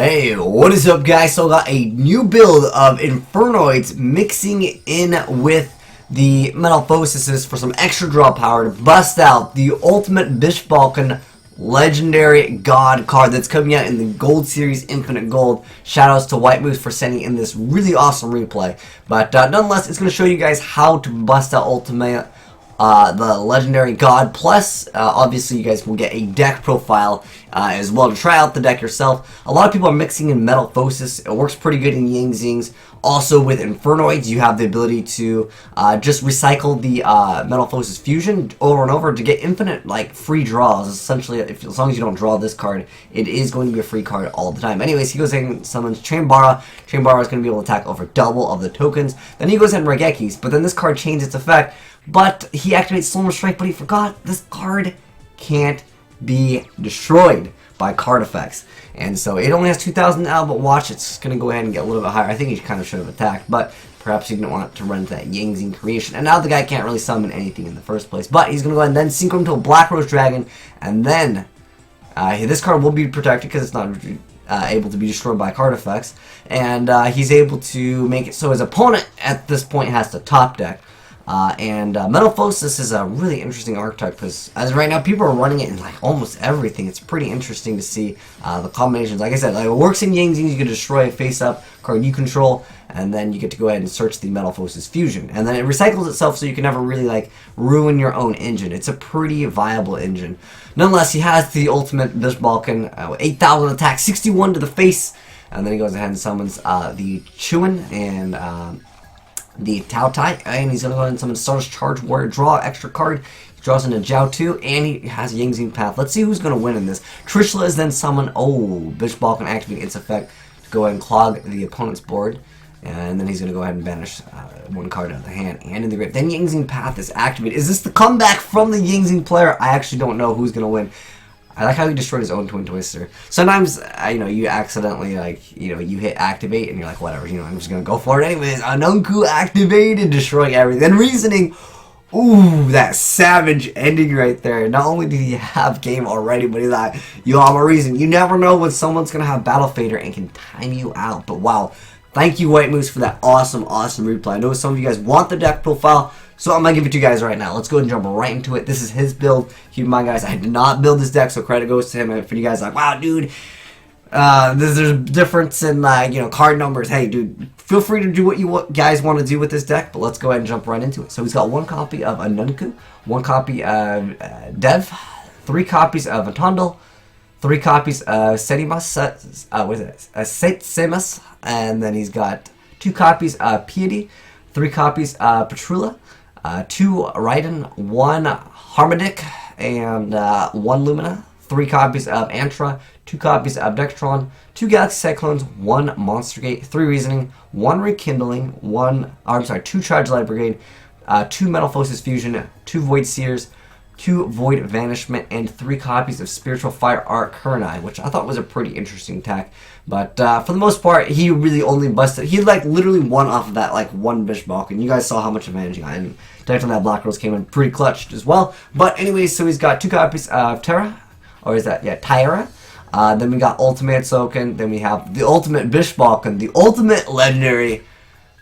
Hey, what is up guys? So I got a new build of Infernoids mixing in with the Metamorphosis for some extra draw power to bust out the ultimate Balkan legendary god card that's coming out in the Gold Series Infinite Gold. Shoutouts to White Moose for sending in this really awesome replay. But nonetheless, it's going to show you guys how to bust out ultimate the legendary god, plus obviously you guys will get a deck profile as well to try out the deck yourself. A lot of people are mixing in Metamorphosis. It works pretty good in YanG. Also with Infernoids, you have the ability to just recycle the Metamorphosis fusion over and over to get infinite like free draws. Essentially, as long as you don't draw this card, it is going to be a free card all the time. Anyways, he goes ahead and summons Chambara. Chambara is going to be able to attack over double of the tokens. Then he goes ahead and Regekis, but then this card changes its effect. But he activates Solar Strike, but he forgot this card can't be destroyed by card effects. And so it only has 2,000 now, but watch, it's going to go ahead and get a little bit higher. I think he kind of should have attacked, but perhaps he didn't want to run into that YanG creation. And now the guy can't really summon anything in the first place. But he's going to go ahead and then synchro him to a Black Rose Dragon, and then this card will be protected because it's not able to be destroyed by card effects. And he's able to make it so his opponent at this point has to top deck. Metamorphosis is a really interesting archetype because as of right now people are running it in like almost everything. It's pretty interesting to see the combinations. Like I said, like it works in YanG, you can destroy a face-up card you control, and then you get to go ahead and search the Metamorphosis fusion, and then it recycles itself so you can never really like ruin your own engine. It's a pretty viable engine. Nonetheless, he has the ultimate Balkan, 8,000 attack, 61 to the face, and then he goes ahead and summons the Chuan and the Tao Tai, and he's going to go ahead and summon Stars Charge Warrior, draw extra card. He draws into Jiao 2, and he has YanG Path. Let's see who's going to win in this. Trishula is then summoned. Oh, Balkan activating its effect to go ahead and clog the opponent's board. And then he's going to go ahead and banish one card out of the hand and in the grip. Then YanG Path is activated. Is this the comeback from the YanG player? I actually don't know who's going to win. I like how he destroyed his own Twin Twister. Sometimes, you accidentally, you hit activate and you're like, whatever, I'm just going to go for it anyways. Anunku activated, destroying everything. Then reasoning, ooh, that savage ending right there. Not only did he have game already, but he's like, yo, I'm a reason. You never know when someone's going to have Battle Fader and can time you out. But wow, thank you, White Moose, for that awesome replay. I know some of you guys want the deck profile, so I'm going to give it to you guys right now. Let's go ahead and jump right into it. This is his build. Keep in mind, guys, I did not build this deck, so credit goes to him. And for you guys like, wow, dude, there's a difference in, card numbers. Hey, dude, feel free to do what you guys want to do with this deck, but let's go ahead and jump right into it. So he's got one copy of Anunku, one copy of Dev, 3 copies of Atondal, 3 copies of Setsemas, and then he's got 2 copies of Piety, 3 copies of Petrula, 2 Raiden, 1 Harmodic, and 1 Lumina, 3 copies of Antra, 2 copies of Dextron, 2 Galaxy Cyclones, 1 Monster Gate, 3 Reasoning, 1 Rekindling, 2 Charge Light Brigade, 2 Metamorphosis Fusion, 2 Void Seers, 2 Void Vanishment, and 3 copies of Spiritual Fire Art Kurenai, which I thought was a pretty interesting attack. But for the most part, he really only busted. He literally won off of that one Balkan. You guys saw how much advantage he got, and definitely that Black Rose came in pretty clutched as well. But anyways, so he's got 2 copies of Terra, or is that, yeah, Tyra. Then we got Ultimate Soken. Then we have the Ultimate Balkan, the Ultimate Legendary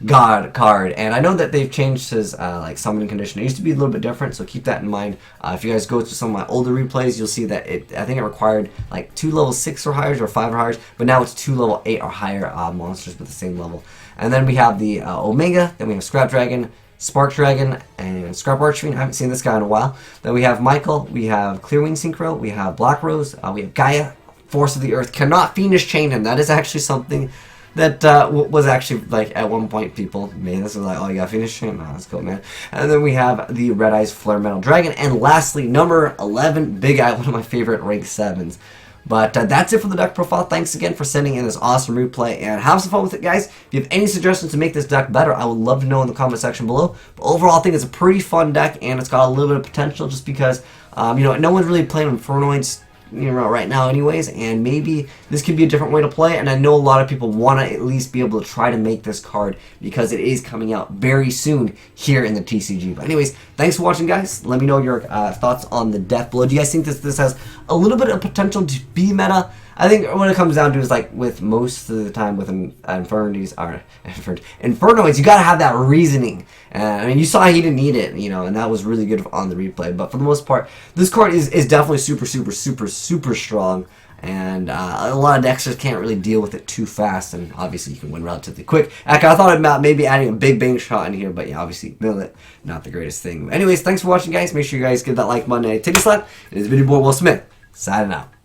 God card, and I know that they've changed his summoning condition. It used to be a little bit different, so keep that in mind. If you guys go to some of my older replays, you'll see that I think it required 2 level 6 or higher or 5 or higher, but now it's 2 level 8 or higher monsters with the same level. And then we have the Omega, then we have Scrap Dragon, Spark Dragon, and Scrap Archfiend. I haven't seen this guy in a while. Then we have Michael, we have Clearwing Synchro, we have Black Rose, we have Gaia, Force of the Earth. Cannot Fiendish Chain him. That is actually something that was actually, at one point people made this. Was like, oh, you got Fiendish Chain? No, let's go, man. And then we have the Red Eyes Flare Metal Dragon. And lastly, number 11, Big Eye, one of my favorite rank 7s. But that's it for the deck profile. Thanks again for sending in this awesome replay, and have some fun with it, guys. If you have any suggestions to make this deck better, I would love to know in the comment section below. But overall, I think it's a pretty fun deck, and it's got a little bit of potential just because, no one's really playing Infernoids right now anyways, and maybe this could be a different way to play. And I know a lot of people want to at least be able to try to make this card because it is coming out very soon here in the TCG. But anyways, thanks for watching, guys. Let me know your thoughts on the deck below. Do you guys think this has a little bit of potential to be meta? I think what it comes down to is like with most of the time with Infernoids, you gotta have that reasoning. I mean, you saw he didn't need it, you know, and that was really good on the replay. But for the most part, this card is definitely super strong. And a lot of Dexters can't really deal with it too fast, and obviously you can win relatively quick. I thought about maybe adding a big bang shot in here, but yeah, obviously Millet, not the greatest thing. Anyways, thanks for watching, guys. Make sure you guys give that like button a ticket slap. It is video boy Will Smith, signing out.